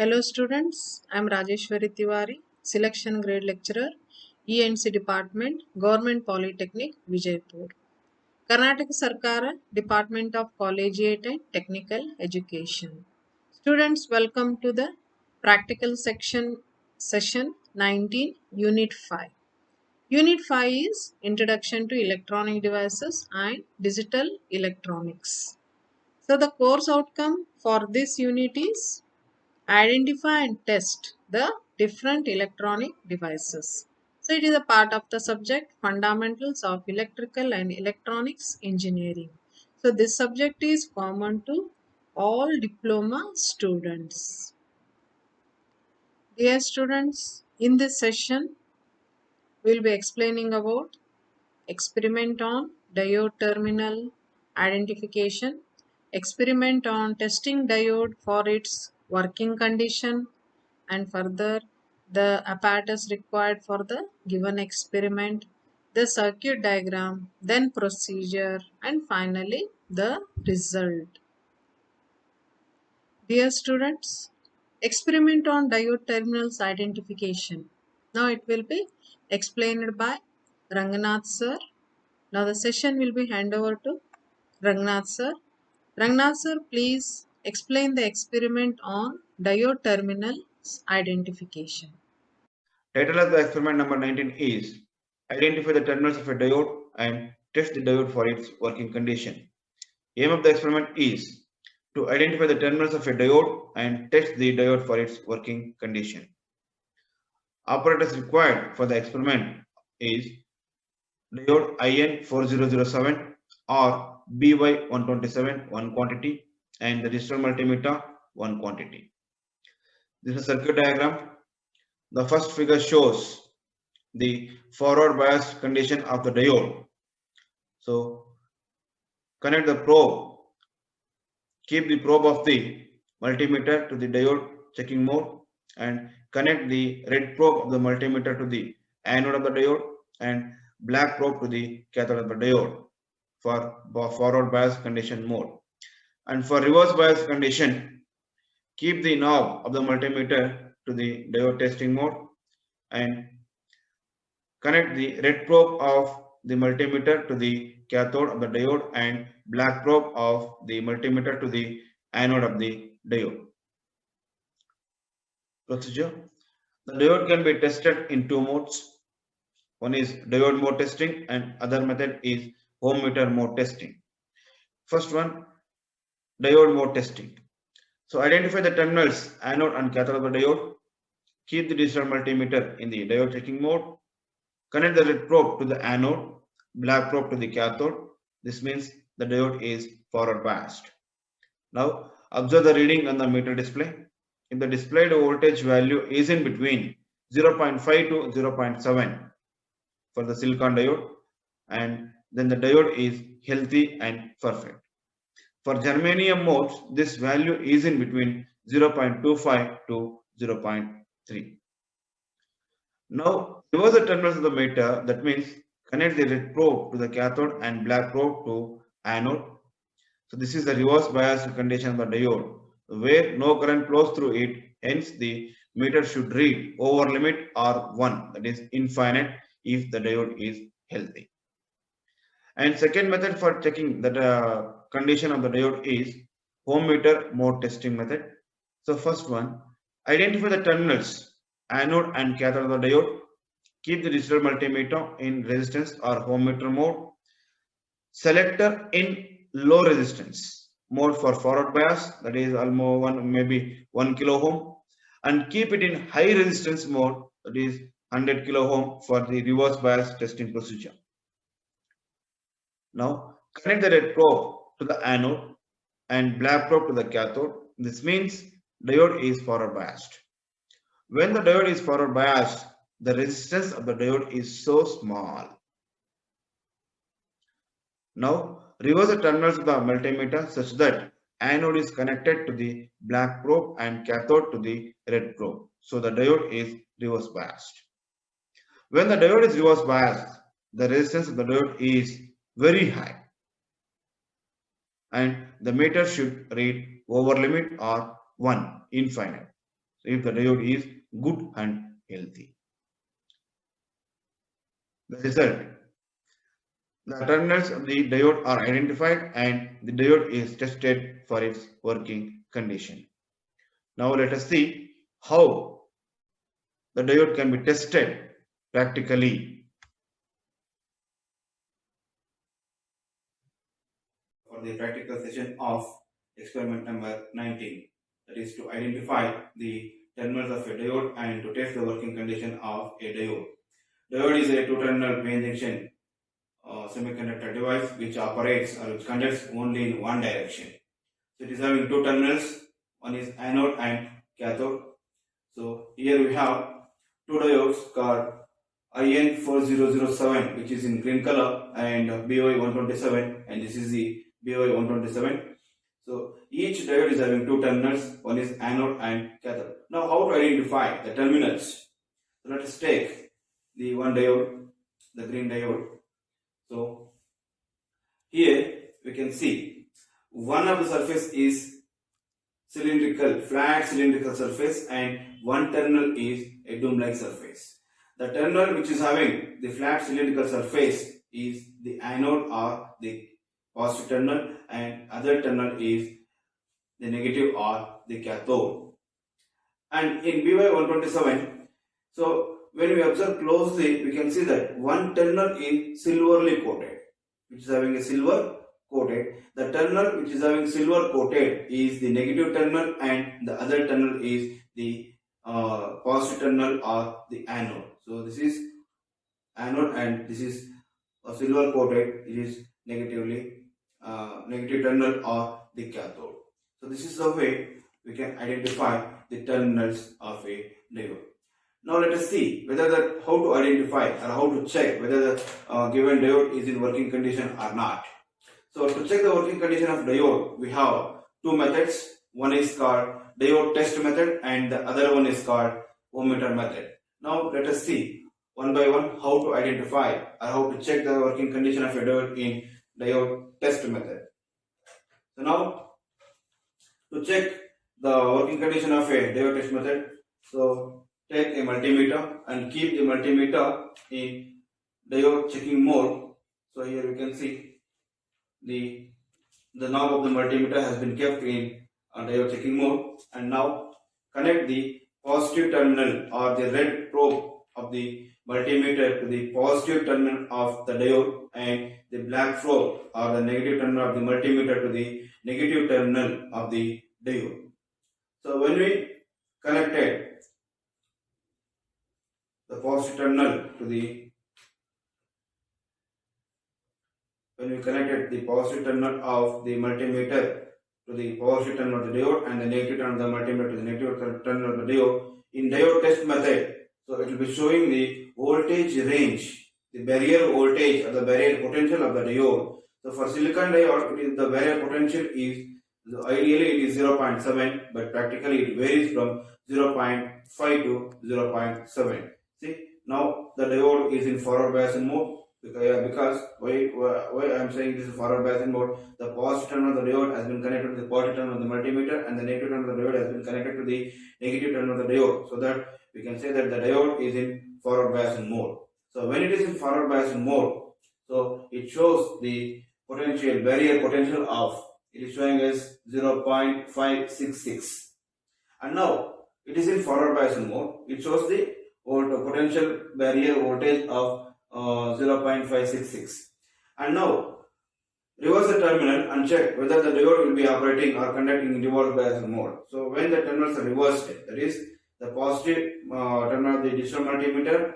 Hello students, I am Rajeshwari Tiwari, Selection Grade Lecturer, E&C Department, Government Polytechnic, Vijaypur. Karnataka Sarkara, Department of Collegiate and Technical Education. Students, welcome to the practical session 19, Unit 5. Unit 5 is Introduction to Electronic Devices and Digital Electronics. So the course outcome for this unit is identify and test the different electronic devices. So it is a part of the subject fundamentals of electrical and electronics engineering. So this subject is common to all diploma students. Dear students, in this session we will be explaining about experiment on diode terminal identification, experiment on testing diode for its working condition, and further the apparatus required for the given experiment, the circuit diagram, then procedure, and finally the result. Dear students, experiment on diode terminals identification. Now it will be explained by Ranganath sir. Now the session will be hand over to Rangnath sir. Rangnath sir, please explain the experiment on diode terminals identification. Title of the experiment number 19 is Identify the terminals of a diode and test the diode for its working condition. Aim of the experiment is to identify the terminals of a diode and test the diode for its working condition. Apparatus required for the experiment is diode IN4007 or BY127 one quantity and the digital multimeter one quantity. This is a circuit diagram. The first figure shows the forward bias condition of the diode. So connect the probe, keep the probe of the multimeter to the diode checking mode and connect the red probe of the multimeter to the anode of the diode and black probe to the cathode of the diode for forward bias condition mode. And for reverse bias condition, keep the knob of the multimeter to the diode testing mode and connect the red probe of the multimeter to the cathode of the diode and black probe of the multimeter to the anode of the diode. Procedure. The diode can be tested in two modes. One is diode mode testing and other method is ohm meter mode testing. First one, diode mode testing. So identify the terminals anode and cathode of the diode. Keep the digital multimeter in the diode checking mode. Connect the red probe to the anode, black probe to the cathode. This means the diode is forward biased. Now observe the reading on the meter display. If the displayed voltage value is in between 0.5 to 0.7 for the silicon diode, and then the diode is healthy and perfect. For germanium modes, this value is in between 0.25 to 0.3. Now reverse the terminals of the meter, that means connect the red probe to the cathode and black probe to anode. So this is the reverse bias condition of the diode where no current flows through it, hence the meter should read over limit or 1, that is infinite if the diode is healthy. And second method for checking the condition of the diode is ohm meter mode testing method. So first one, identify the terminals anode and cathode of the diode. Keep the digital multimeter in resistance or ohm meter mode. Selector in low resistance mode for forward bias, that is almost maybe 1 kilo ohm, and keep it in high resistance mode, that is 100 kilo ohm for the reverse bias testing procedure. Now connect the red probe to the anode and black probe to the cathode. This means diode is forward biased. When the diode is forward biased, the resistance of the diode is so small. Now reverse the terminals of the multimeter such that anode is connected to the black probe and cathode to the red probe. So the diode is reverse biased. When the diode is reverse biased, the resistance of the diode is very high and the meter should read over limit or 1, infinite. if the diode is good and healthy. The result, the terminals of the diode are identified and the diode is tested for its working condition. Now let us see how the diode can be tested practically. For the practical session of experiment number 19, that is to identify the terminals of a diode and to test the working condition of a diode. Diode is a two-terminal p-n junction semiconductor device which operates or which conducts only in one direction. So it is having two terminals, one is anode and cathode. So here we have two diodes called IN4007, which is in green color, and BY127, and this is the BY127. So each diode is having two terminals, one is anode and cathode. Now how to identify the terminals? So let us take the one diode, the green diode. So here we can see one of the surface is cylindrical, flat cylindrical surface, and one terminal is a dome-like surface. The terminal which is having the flat cylindrical surface is the anode or the positive terminal, and other terminal is the negative or the cathode. And in BY127, so when we observe closely, we can see that one terminal is silverly coated, which is having a silver coated. The terminal which is having silver coated is the negative terminal, and the other terminal is the positive terminal or the anode. So this is anode and this is a silver coated. It is negative terminal or the cathode. So this is the way we can identify the terminals of a diode. Now let us see whether how to identify or how to check whether the given diode is in working condition or not. So to check the working condition of diode, we have two methods. One is called diode test method and the other one is called ohmmeter method. Now let us see one by one how to identify or how to check the working condition of a diode in diode test method. So now to check the working condition of a diode test method, so take a multimeter and keep the multimeter in diode checking mode. So here we can see the knob of the multimeter has been kept in diode checking mode, and now connect the positive terminal or the red probe of the multimeter to the positive terminal of the diode, and the black probe or the negative terminal of the multimeter to the negative terminal of the diode. So when we connected the positive terminal to the terminal of the multimeter to the positive terminal of the diode and the negative terminal of the multimeter to the negative terminal of the diode in diode test method, so it will be showing the voltage range, the barrier voltage or the barrier potential of the diode. So for silicon diode, the barrier potential is ideally it is 0.7, but practically it varies from 0.5 to 0.7. See, now the diode is in forward bias mode because why I am saying this is forward bias mode. The positive terminal of the diode has been connected to the positive terminal of the multimeter, and the negative terminal of the diode has been connected to the negative terminal of the diode, so that we can say that the diode is in forward bias mode. So when it is in forward bias mode, so it shows the potential barrier potential of, it is showing as 0.566, and now it is in forward bias mode. It shows the potential barrier voltage of 0.566, and now reverse the terminal and check whether the diode will be operating or conducting in reverse bias mode. So when the terminals are reversed, that is the positive terminal of the digital multimeter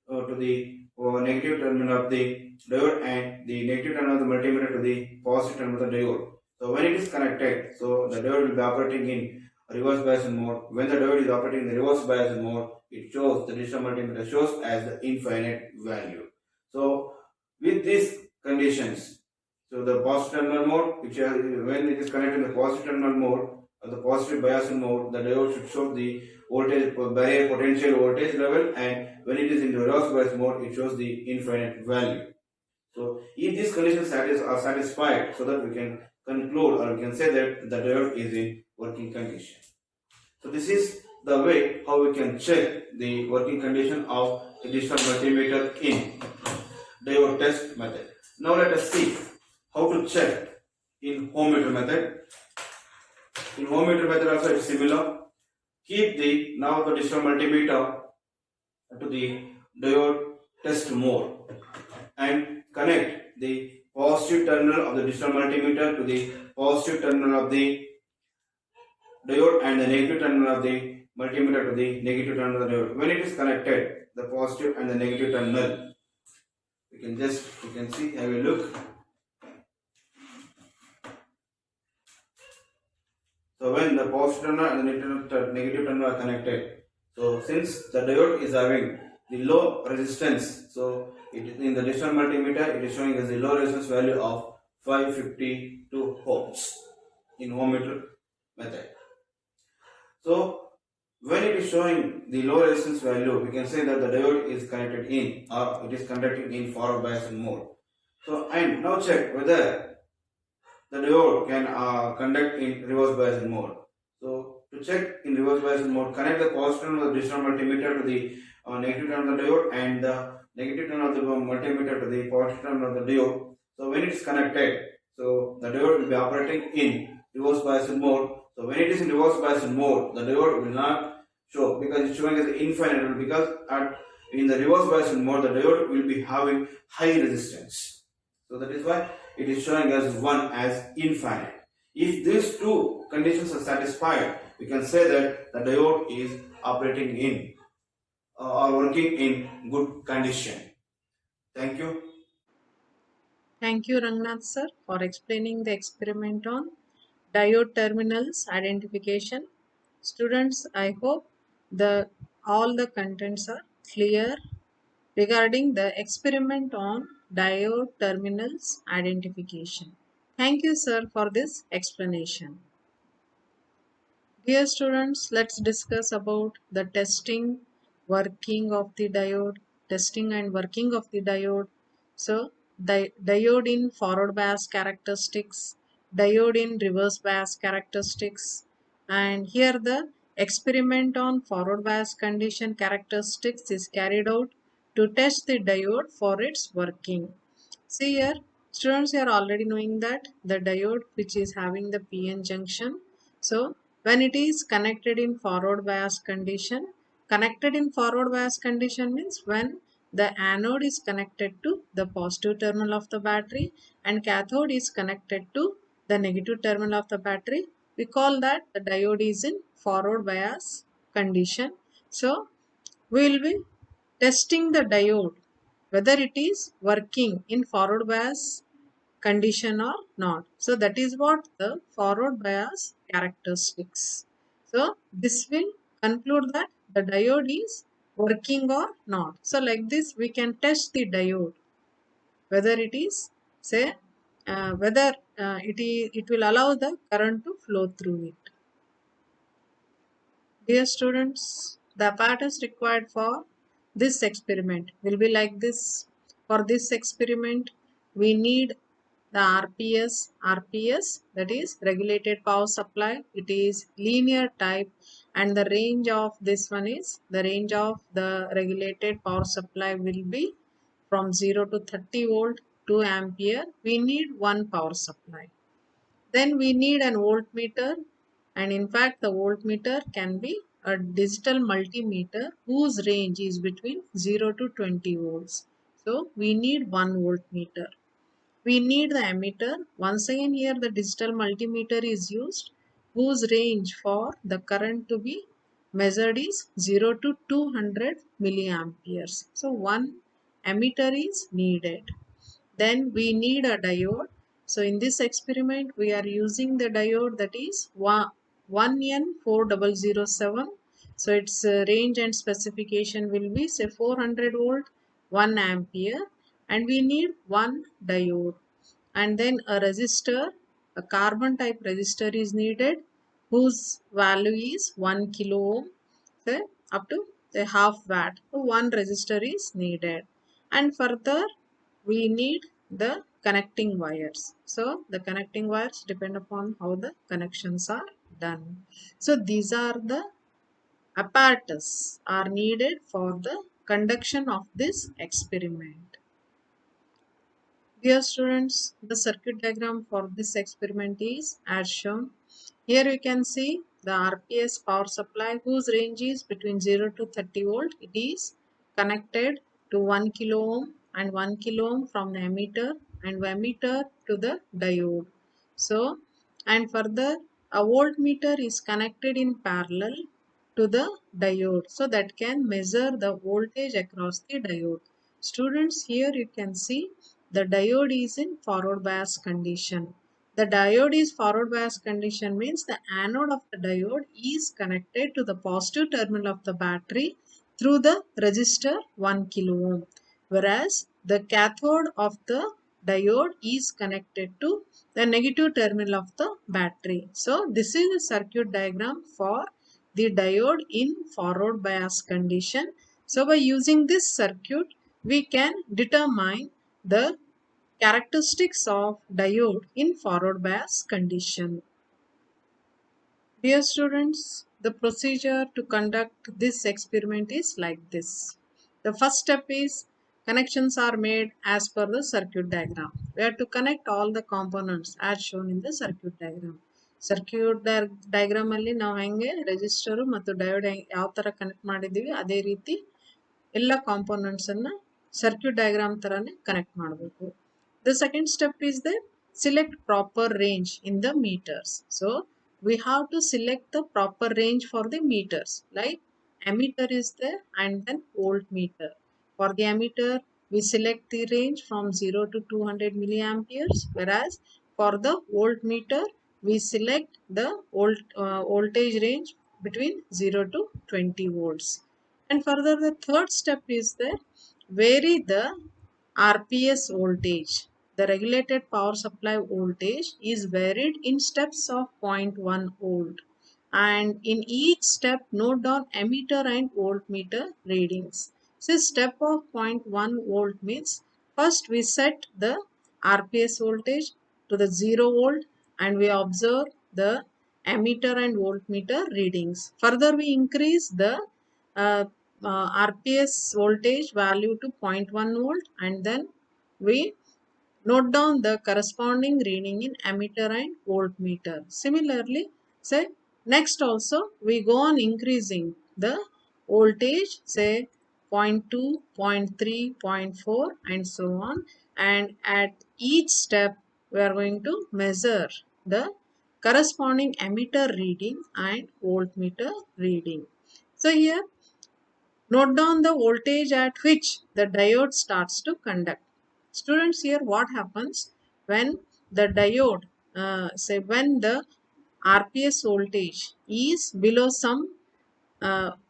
to the negative terminal of the diode, and the negative terminal of the multimeter to the positive terminal of the diode. So when it is connected, so the diode will be operating in reverse bias mode. When the diode is operating in the reverse bias mode, it shows, the digital multimeter shows as the infinite value. So with these conditions, so the positive terminal mode, which when it is connected in the positive terminal mode or the positive bias mode, the diode should show the voltage barrier potential voltage level, and when it is in the reverse bias mode, it shows the infinite value. So if these conditions are satisfied, so that we can conclude or we can say that the diode is in working condition. So this is the way how we can check the working condition of the digital multimeter in diode test method. Now let us see how to check in home meter method. In home meter method also it's similar. Keep the now the digital multimeter to the diode test mode and connect the positive terminal of the digital multimeter to the positive terminal of the diode and the negative terminal of the multimeter to the negative terminal of the diode. When it is connected, the positive and the negative terminal, you can see, have a look. So when the positive terminal and the negative terminal are connected, so since the diode is having the low resistance, so it is in the digital multimeter it is showing as the low resistance value of 552 ohms in home meter method. So when it is showing the low resistance value, we can say that the diode is connected in or it is conducting in forward bias mode. So and now check whether the diode can conduct in reverse bias mode. So to check in reverse bias mode, connect the positive terminal of the digital multimeter to the negative terminal of the diode and the negative terminal of the multimeter to the positive terminal of the diode. So when it is connected, so the diode will be operating in reverse bias mode. So when it is in reverse bias mode, the diode will not show because it's showing as infinite, because in the reverse bias mode the diode will be having high resistance. So that is why it is showing as 1 as infinite. If these two conditions are satisfied, we can say that the diode is operating in or working in good condition. Thank you. Thank you, Rangnath sir, for explaining the experiment on diode terminals identification. Students, I hope all the contents are clear regarding the experiment on diode terminals identification. Thank you, sir, for this explanation. Dear students, let's discuss about the working of the diode, testing and working of the diode. So, diode in forward bias characteristics, diode in reverse bias characteristics, and here the experiment on forward bias condition characteristics is carried out to test the diode for its working. See here, students are already knowing that the diode which is having the PN junction. So when it is connected in forward bias condition means when the anode is connected to the positive terminal of the battery and cathode is connected to the negative terminal of the battery. We call that the diode is in forward bias condition. So we will be testing the diode whether it is working in forward bias condition or not. So that is what the forward bias characteristics. So this will conclude that the diode is working or not. So like this we can test the diode whether it is say whether it will allow the current to flow through it. Dear students, the apparatus required for this experiment will be like this. For this experiment, we need the RPS that is regulated power supply. It is linear type and the range of this one is the range of the regulated power supply will be from 0 to 30 volt 2 ampere. We need one power supply. Then we need an voltmeter, and in fact the voltmeter can be a digital multimeter whose range is between 0 to 20 volts. So we need one voltmeter. We need the ammeter. Once again here the digital multimeter is used whose range for the current to be measured is 0 to 200 milliamperes. So one ammeter is needed. Then we need a diode. So in this experiment we are using the diode that is 1N4007. So its range and specification will be say 400 volt 1 ampere, and we need one diode. And then a resistor, a carbon type resistor is needed whose value is 1 kilo ohm, say up to say half watt. So one resistor is needed, and further we need the connecting wires. So the connecting wires depend upon how the connections are done. So these are the apparatus are needed for the conduction of this experiment. Dear students, the circuit diagram for this experiment is as shown. Here you can see the RPS power supply whose range is between 0 to 30 volt. It is connected to 1 kilo ohm and 1 kilo ohm from the emitter and emitter to the diode. So, and further a voltmeter is connected in parallel to the diode so that can measure the voltage across the diode. Students, here you can see the diode is in forward bias condition. The diode is forward bias condition means the anode of the diode is connected to the positive terminal of the battery through the resistor 1 kilo ohm, whereas the cathode of the diode is connected to the negative terminal of the battery. So this is the circuit diagram for the diode in forward bias condition. So by using this circuit we can determine the characteristics of diode in forward bias condition. Dear students, the procedure to conduct this experiment is like this. The first step is connections are made as per the circuit diagram. We have to connect all the components as shown in the circuit diagram. Circuit diagram ಅಲ್ಲಿ ನಾವು ಹೆಂಗೆ register ಮತ್ತು diode ಯಾವ ತರ connect ಮಾಡಿದೀವಿ ಅದೇ ರೀತಿ ಎಲ್ಲ ಕಾಂಪೋನೆಂಟ್ಸ್ ಅನ್ನ ಸರ್ಕ್ಯೂಟ್ ಡಯಾಗ್ರಾಮ್ ತರಾನೇ ಕನೆಕ್ಟ್ ಮಾಡಬೇಕು. The second step is the select proper range in the meters. So we have to select the proper range for the meters. Like ammeter is there and then voltmeter. For the ammeter, we select the range from 0 to 200 milliamperes, whereas for the voltmeter, we select the voltage range between 0 to 20 volts. And further, the third step is that vary the RPS voltage. The regulated power supply voltage is varied in steps of 0.1 volt. And in each step, note down ammeter and voltmeter readings. So, step of 0.1 volt means first we set the RPS voltage to the 0 volt and we observe the ammeter and voltmeter readings. Further, we increase the uh, RPS voltage value to 0.1 volt and then we note down the corresponding reading in ammeter and voltmeter. Similarly, say next also we go on increasing the voltage, say zero point 0.2, 0.3, 0.3, 0.4 and so on, and at each step we are going to measure the corresponding ammeter reading and voltmeter reading. So here note down the voltage at which the diode starts to conduct. Students, here what happens when the diode, say when the RPS voltage is below some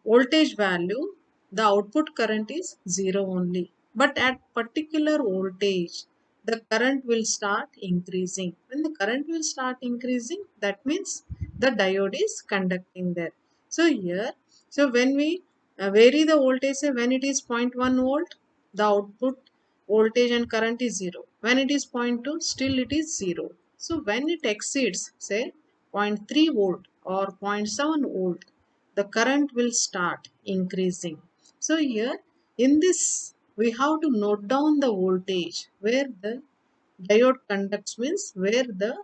voltage value, the output current is 0 only. But at particular voltage, the current will start increasing. When the current will start increasing, that means the diode is conducting there. So here, so when we vary the voltage, say when it is 0.1 volt, the output voltage and current is 0. When it is 0.2, still it is 0. So when it exceeds, say 0.3 volt or 0.7 volt, the current will start increasing. So here in this we have to note down the voltage where the diode conducts means where the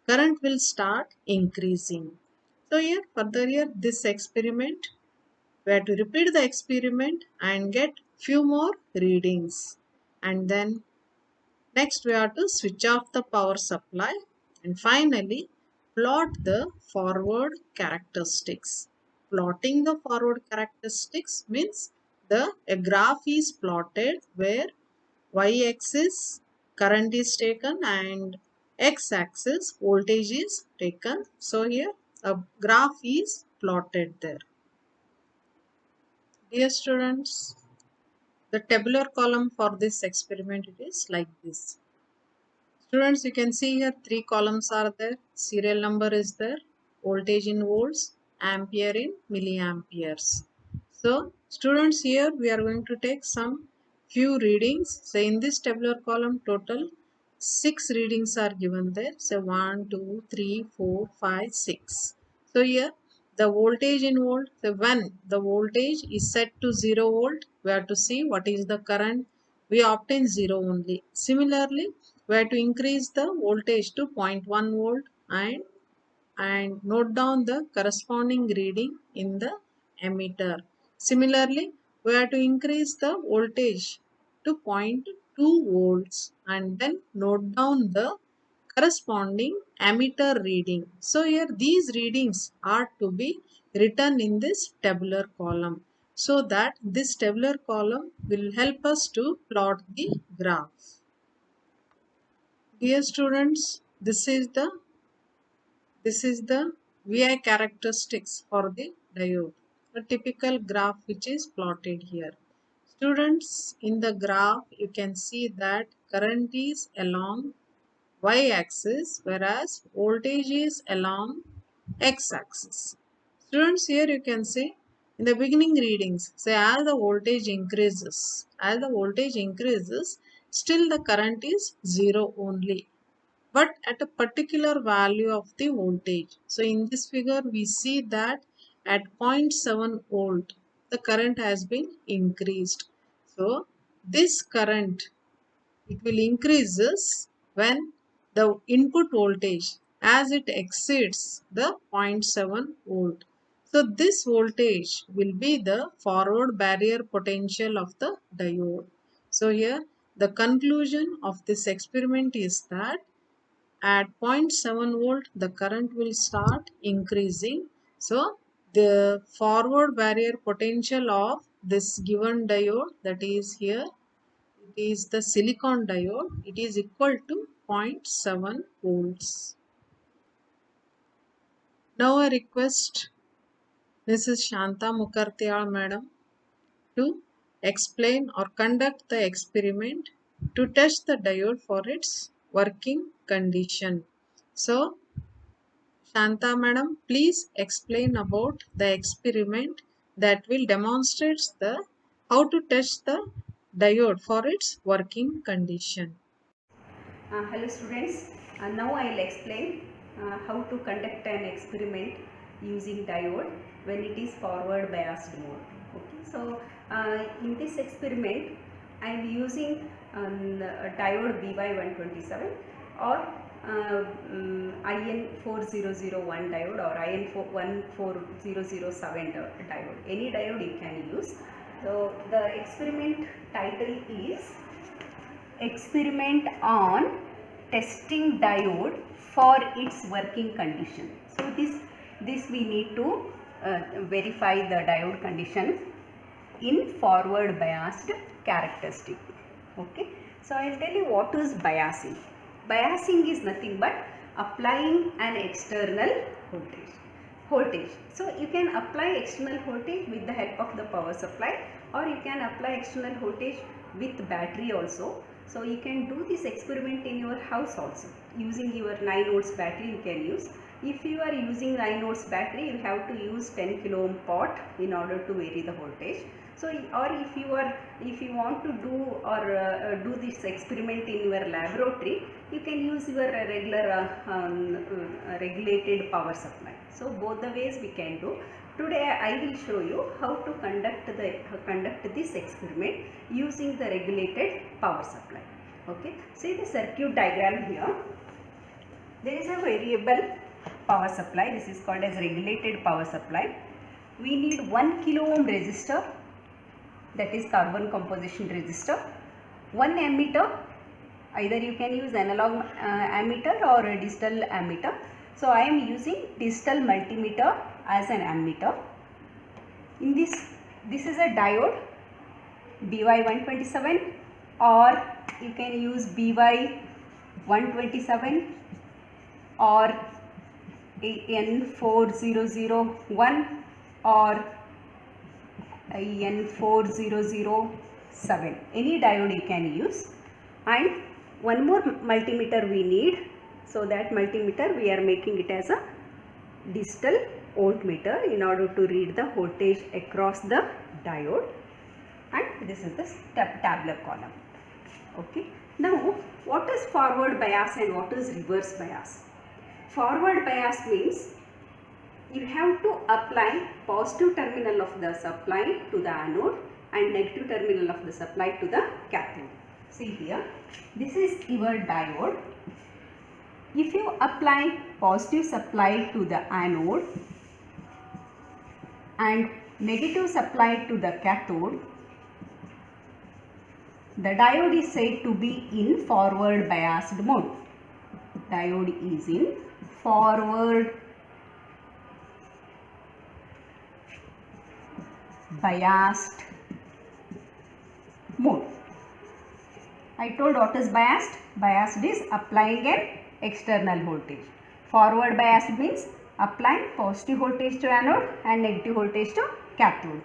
current will start increasing. So here further here this experiment we have to repeat the experiment and get few more readings, and then next we have to switch off the power supply and finally plot the forward characteristics. Plotting the forward characteristics means a graph is plotted where y-axis current is taken and x-axis voltage is taken. So here a graph is plotted there. Dear students, the tabular column for this experiment it is like this. Students, you can see here three columns are there. Serial number is there. Voltage in volts, ampere in milliamperes. So, students, here we are going to take some few readings. So, in this tabular column, total 6 readings are given there. So, 1, 2, 3, 4, 5, 6. So, here the voltage in volt. So when the voltage is set to 0 volt, we have to see what is the current. We obtain 0 only. Similarly, we have to increase the voltage to 0.1 volt and note down the corresponding reading in the ammeter. Similarly, we have to increase the voltage to zero point 0.2 volts and then note down the corresponding ammeter reading. So here these readings are to be written in this tabular column, so that this tabular column will help us to plot the graph. Dear students, this is the Vi characteristics for the diode. A typical graph which is plotted here. Students, in the graph you can see that current is along y-axis whereas voltage is along x-axis. Students, here you can see in the beginning readings, say as the voltage increases, still the current is 0 only, but at a particular value of the voltage. So in this figure we see that at 0.7 volt the current has been increased. So this current, it will increases when the input voltage as it exceeds the zero point 0.7 volt. So this voltage will be the forward barrier potential of the diode. So here the conclusion of this experiment is that at 0.7 volt the current will start increasing. So the forward barrier potential of this given diode, that is here, it is the silicon diode, it is equal to 0.7 volts. Now I request Mrs. Shanta Mukherjee madam to explain or conduct the experiment to test the diode for its working condition. So Shanta madam, please explain about the experiment that will demonstrate the how to test the diode for its working condition. Hello students, now I will explain how to conduct an experiment using diode when it is forward biased mode. Okay, so in this experiment I am using a diode VY127 or IN4001 diode or IN14007 diode. Any diode you can use. So the experiment title is Experiment on Testing Diode for its Working Condition. So this we need to verify the diode condition in forward biased characteristic. Okay, so I will tell you what is biasing. Biasing is nothing but applying an external voltage. So you can apply external voltage with the help of the power supply, or you can apply external voltage with battery also. So you can do this experiment in your house also using your 9 volts battery you can use. If you are using 9 volts battery, you have to use 10 kilo ohm pot in order to vary the voltage. So or if you want to do this experiment in your laboratory, you can use your regular regulated power supply. So both the ways we can do. Today I will show you how to conduct this experiment using the regulated power supply. Okay, see the circuit diagram here. There is a variable power supply. This is called as regulated power supply. We need 1 kilo ohm resistor, that is carbon composition resistor, 1 ammeter. Either you can use analog ammeter or a digital ammeter. So I am using digital multimeter as an ammeter. In this is a diode BY127, or you can use BY127 or IN4001 or IN4007. Any diode you can use. And one more multimeter we need. So that multimeter we are making it as a digital voltmeter in order to read the voltage across the diode. And this is the tabular column. Okay. Now what is forward bias and what is reverse bias? Forward bias means you have to apply positive terminal of the supply to the anode and negative terminal of the supply to the cathode. See here, this is your diode. If you apply positive supply to the anode and negative supply to the cathode, the diode is said to be in forward biased mode. Diode is in forward biased mode. I told what is biased? Biased is applying an external voltage. Forward biased means applying positive voltage to anode and negative voltage to cathode.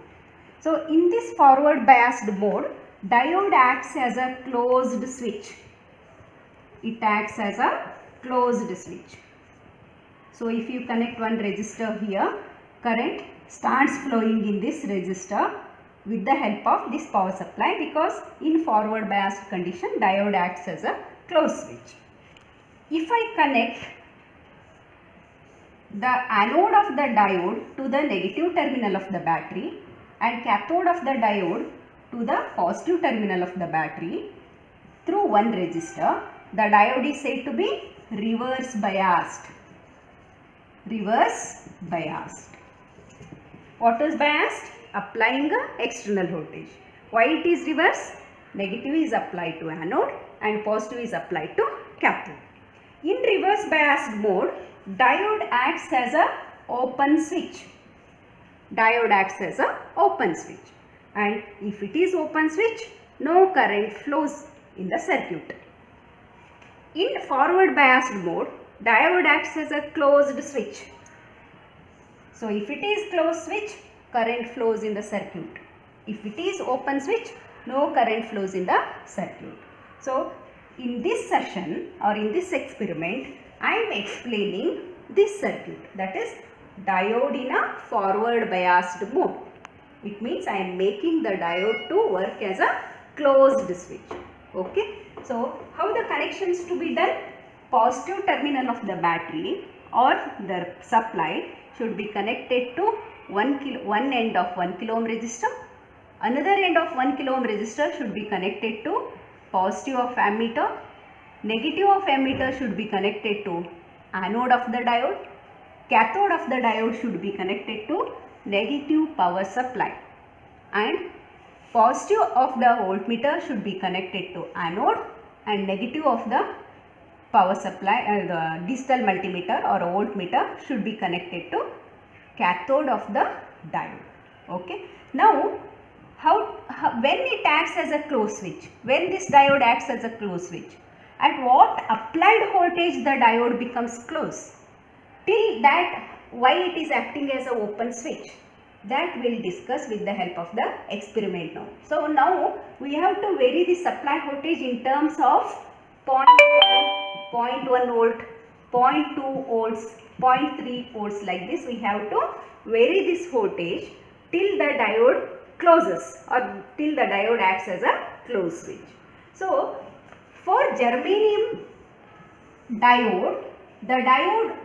So in this forward biased mode, diode acts as a closed switch. It acts as a closed switch. So if you connect one resistor here, current starts flowing in this resistor with the help of this power supply, because in forward biased condition diode acts as a closed switch. If I connect the anode of the diode to the negative terminal of the battery and cathode of the diode to the positive terminal of the battery through one resistor, the diode is said to be reverse biased. Reverse biased. What is biased? Applying a external voltage. Why it is reverse? Negative is applied to anode and positive is applied to cathode. In reverse biased mode, diode acts as a open switch. Diode acts as a open switch, and if it is open switch, no current flows in the circuit. In forward biased mode, diode acts as a closed switch. So if it is closed switch, current flows in the circuit. If it is open switch, no current flows in the circuit. So in this session or in this experiment, I am explaining this circuit, that is diode in a forward biased mode. It means I am making the diode to work as a closed switch. Okay. So how the connections to be done? Positive terminal of the battery or the supply should be connected to one end of 1 kilo ohm resistor. Another end of 1 kilo ohm resistor should be connected to positive of ammeter. Negative of ammeter should be connected to anode of the diode. Cathode of the diode should be connected to negative power supply, and positive of the voltmeter should be connected to anode, and negative of the power supply, the digital multimeter or voltmeter should be connected to cathode of the diode. Okay. Now when it acts as a closed switch, when this diode acts as a closed switch, at what applied voltage the diode becomes closed? Till that, why it is acting as an open switch, that we will discuss with the help of the experiment now. So now we have to vary the supply voltage in terms of 0.1 volt, 0.2 volts, 0.3 volts, like this. We have to vary this voltage till the diode closes or till the diode acts as a closed switch. So for germanium diode, the diode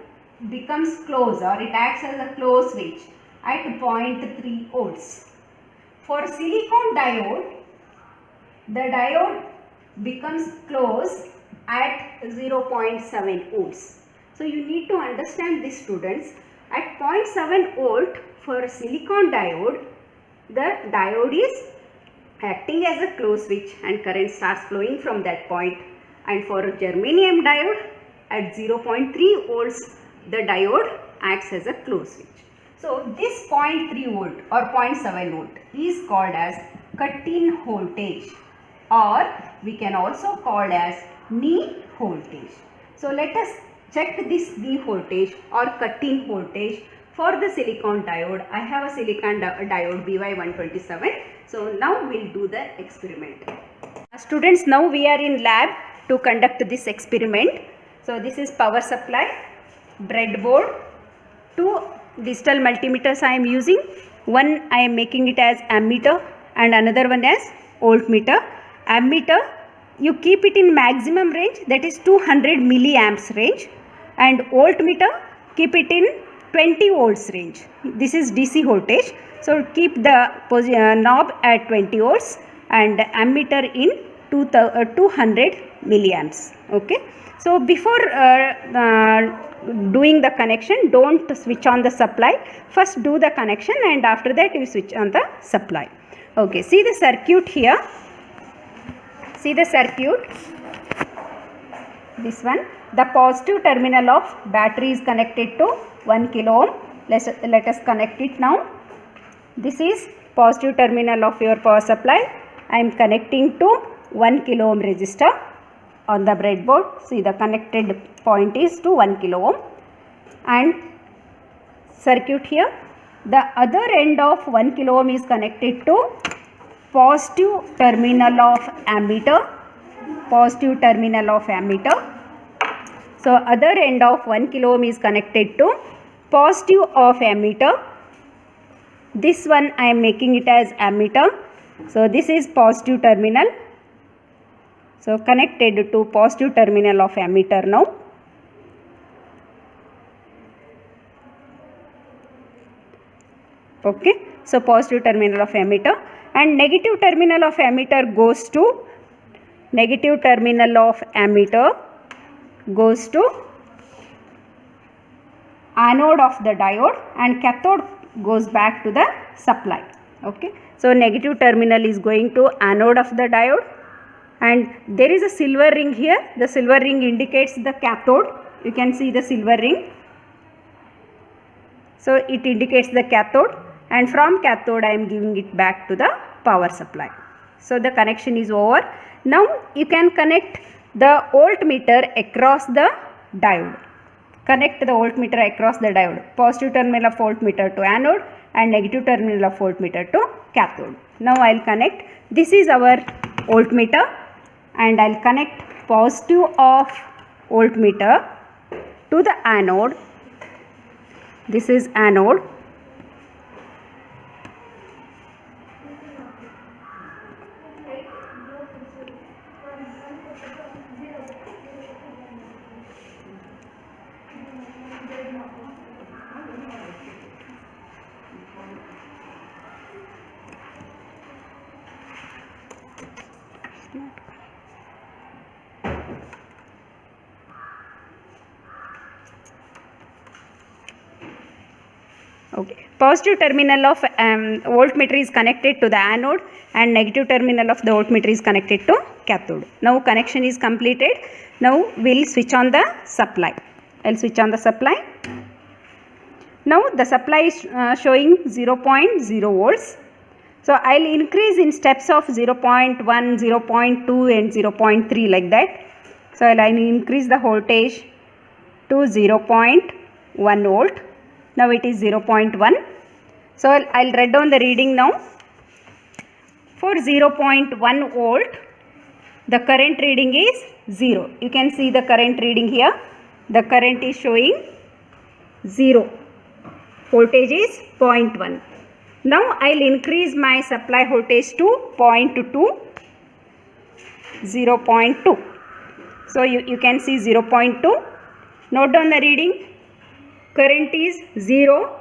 becomes closed or it acts as a closed switch at 0.3 volts. For silicon diode, the diode becomes closed at 0.7 volts. So you need to understand this, students. At 0.7 volt for silicon diode, the diode is acting as a closed switch and current starts flowing from that point. And for germanium diode, at 0.3 volts, the diode acts as a closed switch. So this 0.3 volt or 0.7 volt is called as cut-in voltage, or we can also call as knee voltage. So let us check this knee voltage or cut-in voltage for the silicon diode. I have a silicon diode BY127. So now we will do the experiment. Students, now we are in lab to conduct this experiment. So this is power supply, breadboard, two digital multimeters I am using. One I am making it as ammeter and another one as voltmeter. Ammeter, you keep it in maximum range, that is 200 milliamps range, and voltmeter keep it in 20 volts range. This is DC voltage. So keep the knob at 20 volts and ammeter in 200 milliamps. Okay. So before doing the connection, don't switch on the supply. First do the connection and after that you switch on the supply. Okay. See the circuit here. See the circuit. This one. The positive terminal of battery is connected to 1 kilo ohm. Let us connect it now. This is positive terminal of your power supply. I am connecting to 1 kilo ohm resistor on the breadboard. See, the connected point is to 1 kilo ohm. And circuit here. The other end of 1 kilo ohm is connected to positive terminal of ammeter. Positive terminal of ammeter. So other end of 1 kilo ohm is connected to positive of ammeter. This one I am making it as ammeter. So this is positive terminal. So connected to positive terminal of ammeter now. Okay. So positive terminal of ammeter and negative terminal of ammeter goes to negative terminal of ammeter goes to anode of the diode and cathode goes back to the supply. Okay. So negative terminal is going to anode of the diode and there is a silver ring here. The silver ring indicates the cathode. You can see the silver ring. So it indicates the cathode and from cathode I am giving it back to the power supply. So the connection is over. Now you can connect the voltmeter across the diode. Connect the voltmeter across the diode. Positive terminal of voltmeter to anode and negative terminal of voltmeter to cathode. Now I will connect. This is our voltmeter and I will connect positive of voltmeter to the anode. This is anode. Okay. Positive terminal of voltmeter is connected to the anode and negative terminal of the voltmeter is connected to cathode. Now connection is completed. Now we will switch on the supply. I will switch on the supply. Now the supply is showing 0.0 volts. So I will increase in steps of 0.1, 0.2 and 0.3 like that. So I will increase the voltage to 0.1 volt. Now it is 0.1. So I will write down the reading now. For 0.1 volt, the current reading is 0. You can see the current reading here. The current is showing 0. Voltage is 0.1. Now I will increase my supply voltage to 0.2. 0.2. So you can see 0.2. Note down the reading. Current is 0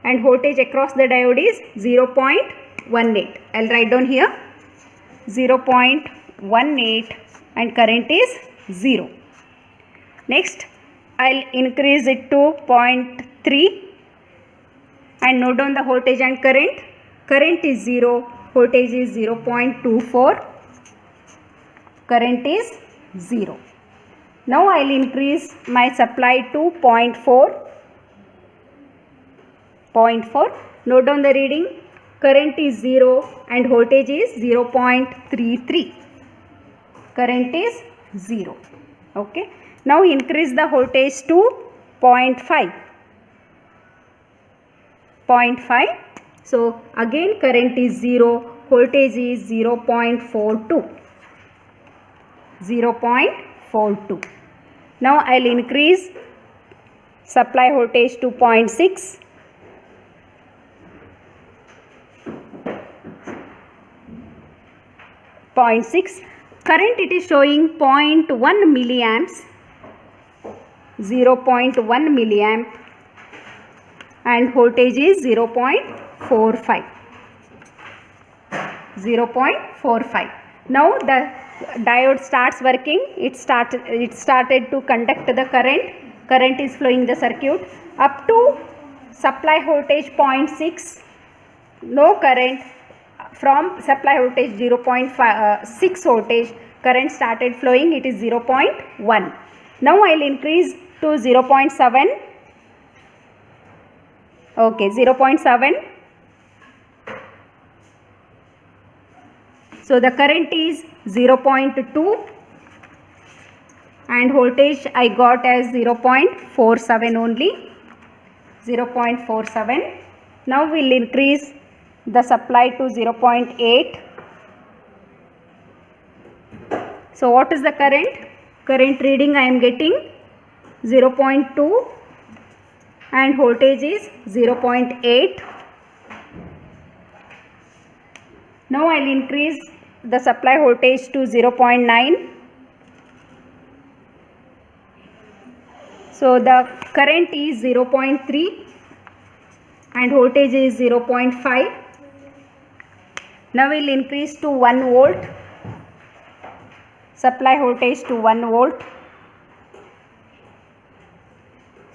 and voltage across the diode is 0.18. I will write down here 0.18 and current is 0. Next I will increase it to 0.3 and note down the voltage and current. Current is 0, voltage is 0.24, current is 0. Now I will increase my supply to 0.4. Note down the reading. Current is 0 and voltage is 0.33. Current is 0. Okay. Now increase the voltage to 0.5. 0.5. So again current is 0, voltage is 0.42. 0.42. Now I will increase supply voltage to 0.6. 0.6. Current it is showing 0.1 milliamps. 0.1 milliamp. and voltage is 0.45. 0.45. Now the diode starts working. It started to conduct the current. Current is flowing the circuit up to supply voltage 0.6. No current. From supply voltage 0.6 voltage, current started flowing. It is 0.1. Now I will increase to 0.7. Okay, 0.7. So the current is 0.2 and voltage I got as 0.47 only. 0.47. Now we will increase the supply to 0.8. So what is the current? Current reading I am getting 0.2 and voltage is 0.8. Now I will increase the supply voltage to 0.9. So the current is 0.3 and voltage is 0.5. Now we will increase to 1 volt. Supply voltage to 1 volt.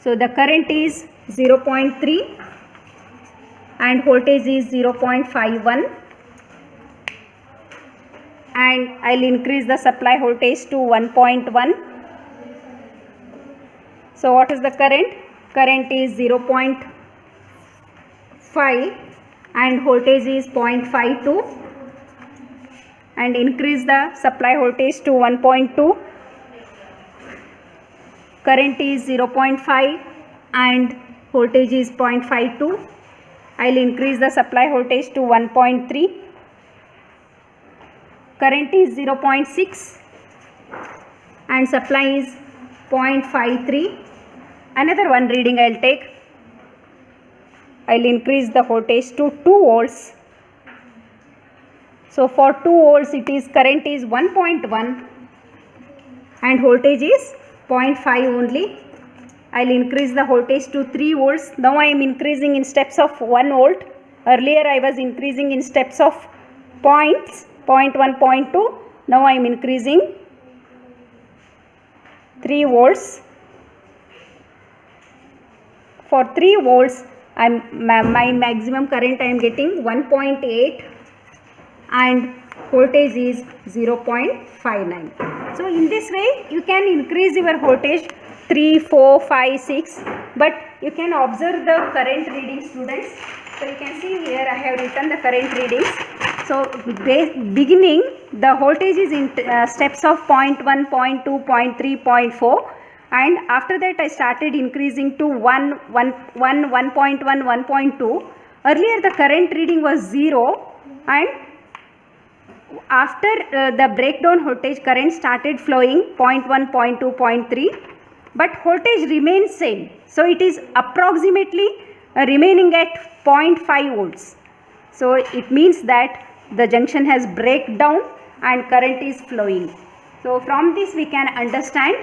So the current is 0.3 and voltage is 0.51. And I will increase the supply voltage to 1.1. So what is the current? Current is 0.5 and voltage is 0.52. And increase the supply voltage to 1.2. Current is 0.5 and voltage is 0.52. I will increase the supply voltage to 1.3. Current is 0.6 and supply is 0.53. Another one reading I will take. I will increase the voltage to 2 volts. So for 2 volts it is current is 1.1 and voltage is 0.5 only. I will increase the voltage to 3 volts. Now I am increasing in steps of 1 volt. Earlier I was increasing in steps of points, 0.1, 0.2. Now I am increasing 3 volts. For 3 volts my maximum current I am getting 1.8 and voltage is 0.59. So in this way you can increase your voltage 3, 4, 5, 6, but you can observe the current reading, students. So you can see here I have written the current readings. So beginning the voltage is in steps of 0.1, 0.2, 0.3, 0.4. And after that I started increasing to 1, 1.1, 1.2. Earlier the current reading was 0 and after the breakdown voltage current started flowing 0.1, 0.2, 0.3, but voltage remains same. So it is approximately remaining at 0.5 volts. So it means that the junction has breakdown and current is flowing. So from this we can understand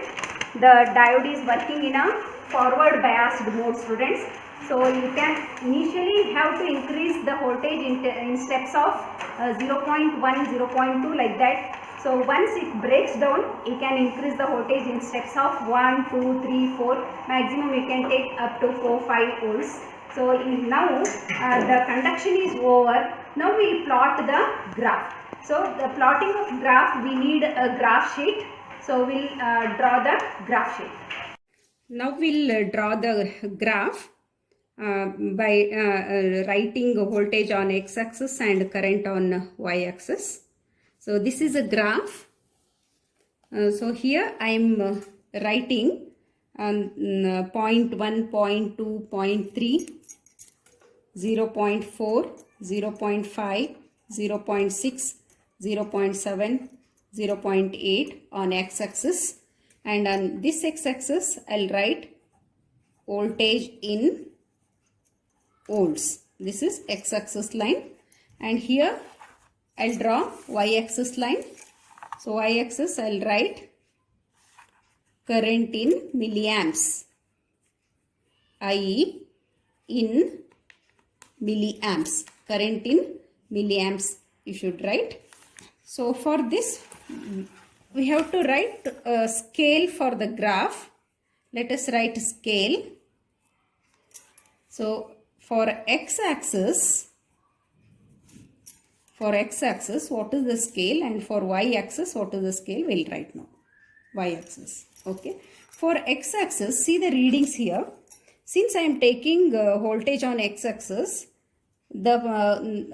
the diode is working in a forward biased mode, students. So you can initially have to increase the voltage in steps of 0.1, 0.2 like that. So once it breaks down, you can increase the voltage in steps of 1, 2, 3, 4. Maximum you can take up to 4, 5 volts. So now the conduction is over. Now we will plot the graph. So the plotting of graph, we need a graph sheet. So we will draw the graph sheet. Now we will draw the graph by writing voltage on x-axis and current on y-axis. So this is a graph. So here I am writing 0.1, 0.2, 0.3, 0.4, 0.5, 0.6, 0.7, 0.8 on x-axis, and on this x-axis I will write voltage in volts. This is x-axis line, and here I will draw y-axis line. So y-axis I will write current in milliamps, i.e. in milliamps. Current in milliamps you should write. So for this we have to write a scale for the graph. Let us write scale. So for x-axis, what is the scale, and for y-axis what is the scale, we'll write now. Y-axis. Okay. For x-axis, see the readings here. Since I am taking voltage on x-axis, the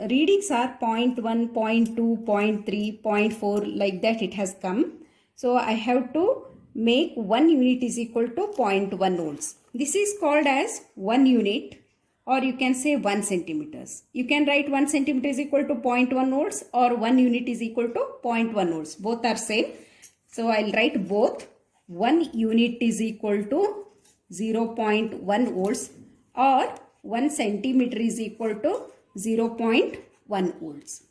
readings are 0.1, 0.2, 0.3, 0.4, like that it has come. So I have to make 1 unit is equal to 0.1 volts. This is called as 1 unit, or you can say 1 centimeters. You can write 1 centimeter is equal to 0.1 volts or 1 unit is equal to 0.1 volts. Both are same. So I'll write both. 1 unit is equal to 0.1 volts or 1 centimeter is equal to 0.1 volts.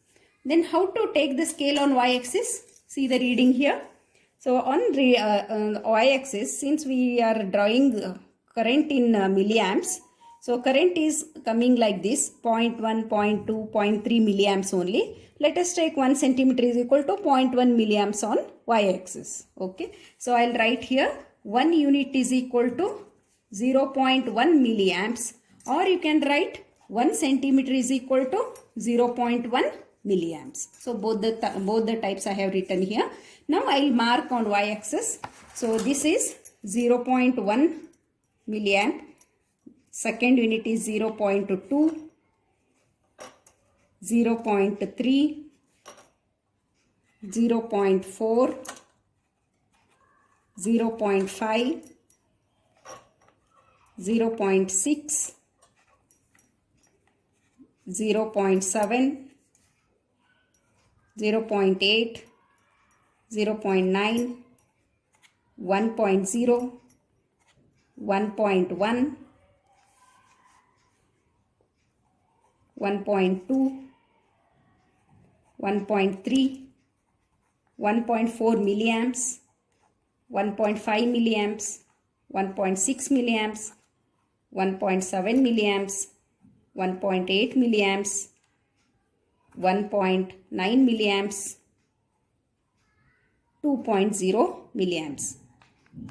Then how to take the scale on y-axis? See the reading here. So on y-axis, since we are drawing current in milliamps, so current is coming like this, 0.1, 0.2, 0.3 milliamps only. Let us take 1 centimeter is equal to 0.1 milliamps on y-axis. Okay. So I'll write here 1 unit is equal to 0.1 milliamps, or you can write 1 centimeter is equal to 0.1 milliamps. So both the types I have written here. Now I'll mark on y-axis. So this is 0.1 milliamp. Second unit is 0.2, 0.3, 0.4, 0.5, 0.6, 0.7, 0.8, 0.9, 1.0, 1.1, 1.2, 1.3, 1.4 milliamps, 1.5 milliamps, 1.6 milliamps, 1.7 milliamps, 1.8 milliamps, 1.9 milliamps, 2.0 milliamps.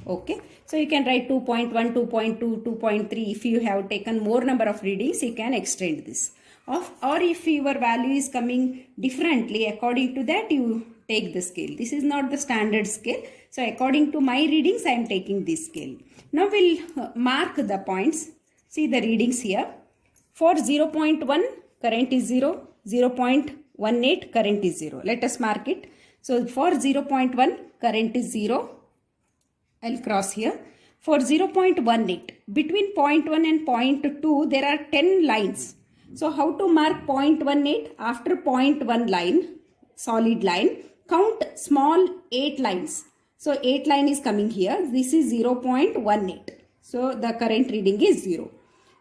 Okay, so you can write 2.1, 2.2, 2.3. If you have taken more number of readings, you can extend this. Or if your value is coming differently, according to that you take the scale. This is not the standard scale. So according to my readings, I am taking this scale. Now we'll mark the points. See the readings here. For 0.1, current is 0. 0.18, current is 0. Let us mark it. So for 0.1, current is 0. I'll cross here. For 0.18, between 0.1 and 0.2, there are 10 lines. So how to mark 0.18? After 0.1 line, solid line, count small 8 lines. So 8 line is coming here. This is 0.18. So the current reading is 0.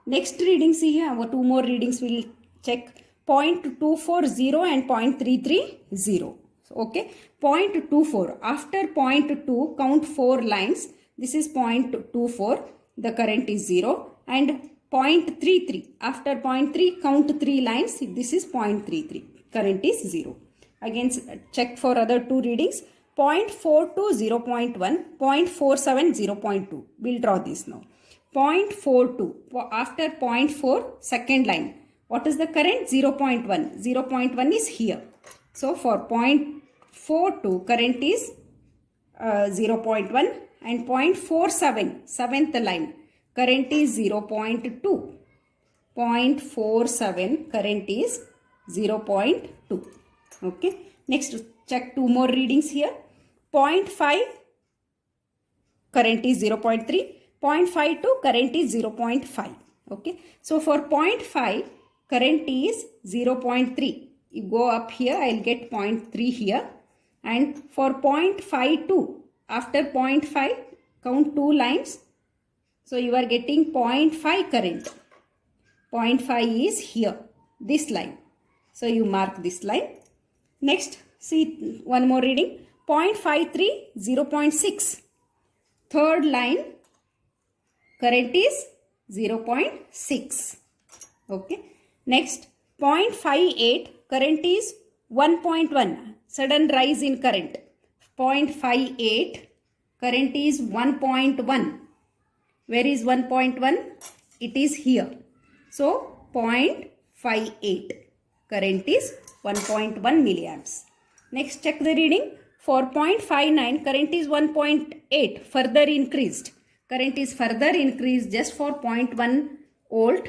Next reading, see here, 2 more readings we'll check. 0.240 and 0.330. Okay, 0.24. After 0.2, count 4 lines. This is 0.24. The current is 0. And 0.33. After 0.3, count 3 lines. This is 0.33. Current is 0. Again, check for other 2 readings. 0.42, 0.1. 0.47, 0.2. We'll draw this now. 0.42. After 0.4, second line. What is the current? 0.1. 0.1 is here. So for 0.42, current is 0.1, and 0.47, seventh line, current is 0.2. 0.47, current is 0.2. Okay. Next, check 2 more readings here. 0.5, current is 0.3. 0.52, current is 0.5. Okay. So for 0.5, current is 0.3. You go up here, I'll get 0.3 here. And for 0.52, after 0.5, count 2 lines. So you are getting 0.5 current. 0.5 is here, this line. So you mark this line. Next, see 1 more reading. 0.53, 0.6. Third line, current is 0.6. Okay. Next, 0.58 current is 1.1. Sudden rise in current. 0.58 current is 1.1. Where is 1.1? It is here. So 0.58 current is 1.1 milliamps. Next, check the reading. For 0.59 current is 1.8, further increased. Current is further increased just for 0.1 volt.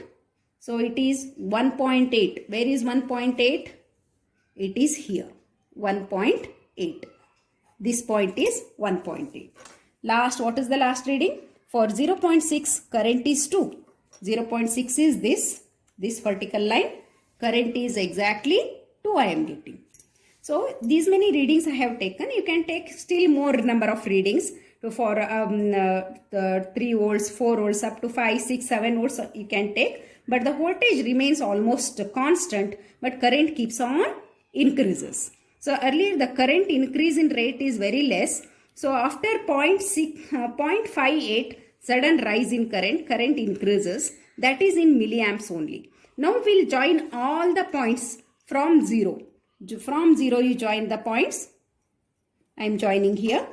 So it is 1.8. Where is 1.8? It is here. 1.8. This point is 1.8. Last, what is the last reading? For 0.6, current is 2. 0.6 is this vertical line. Current is exactly 2 I am getting. So these many readings I have taken. You can take still more number of readings for 3 volts, 4 volts, up to 5, 6, 7 volts you can take. But the voltage remains almost constant, but current keeps on increases. So earlier the current increase in rate is very less. So after 0.58 sudden rise in current increases. That is in milliamps only. Now we'll join all the points from 0. From 0 you join the points. I am joining here.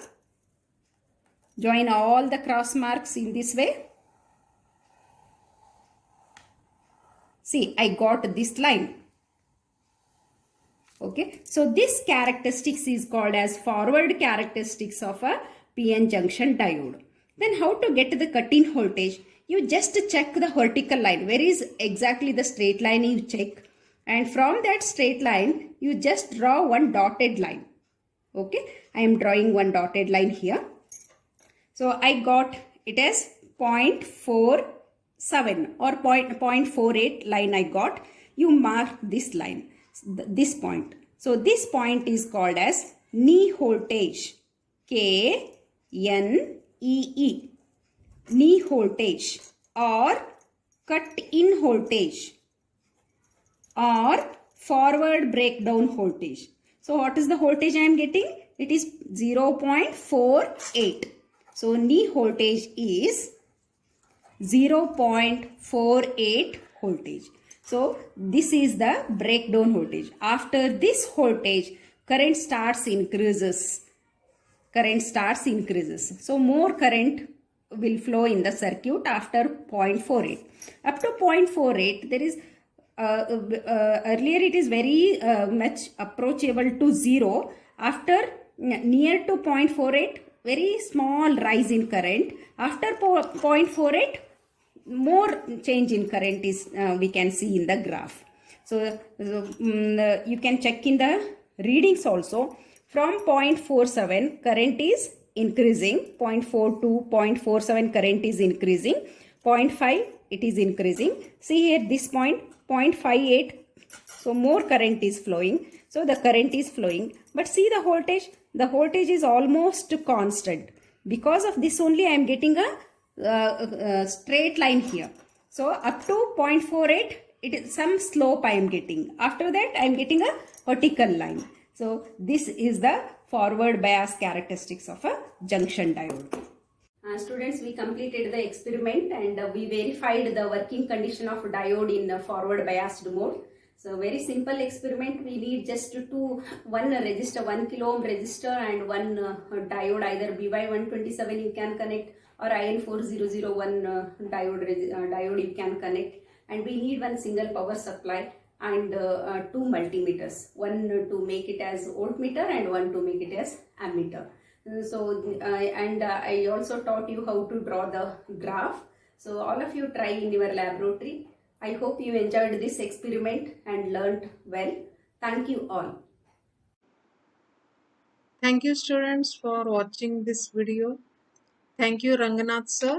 Join all the cross marks in this way. See, I got this line. Okay, so this characteristics is called as forward characteristics of a PN junction diode. Then how to get the cut-in voltage? You just check the vertical line. Where is exactly the straight line you check. And from that straight line, you just draw one dotted line. Okay, I am drawing one dotted line here. So I got it as 0.47 or 0.48 line I got. You mark this line, this point. So this point is called as knee voltage. K-N-E-E. Knee voltage or cut-in voltage or forward breakdown voltage. So what is the voltage I am getting? It is 0.48. So knee voltage is 0.48 voltage. So this is the breakdown voltage. After this voltage, current starts increases. Current starts increases. So more current will flow in the circuit after 0.48. Up to 0.48, there is earlier it is very much approachable to 0. After near to 0.48, very small rise in current. After 0.48, more change in current is we can see in the graph. So you can check in the readings also. From 0.47 current is increasing, 0.42, 0.47 current is increasing, 0.5 it is increasing. See here this point 0.58, so more current is flowing. So the current is flowing, but see the voltage is almost constant. Because of this only I am getting a straight line here. So up to 0.48 it is some slope I am getting. After that I am getting a vertical line. So this is the forward bias characteristics of a junction diode. Students, we completed the experiment and we verified the working condition of diode in forward biased mode. So very simple experiment. We need just one resistor, 1 kilo ohm resistor and one diode, either BY127 you can connect or IN4001 diode you can connect. And we need one single power supply and 2 multimeters, one to make it as voltmeter and one to make it as ammeter. I also taught you how to draw the graph. So all of you try in your laboratory. I hope you enjoyed this experiment and learnt well. Thank you all. Thank you students for watching this video. Thank you Ranganath sir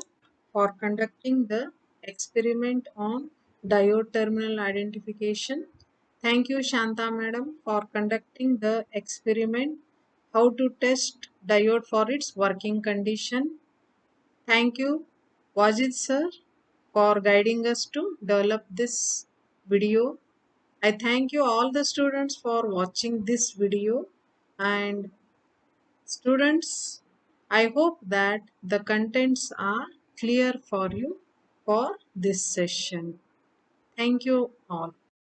for conducting the experiment on diode terminal identification. Thank you Shanta madam for conducting the experiment how to test diode for its working condition. Thank you Wajid sir for guiding us to develop this video. I thank you all the students for watching this video, and students, I hope that the contents are clear for you for this session. Thank you all.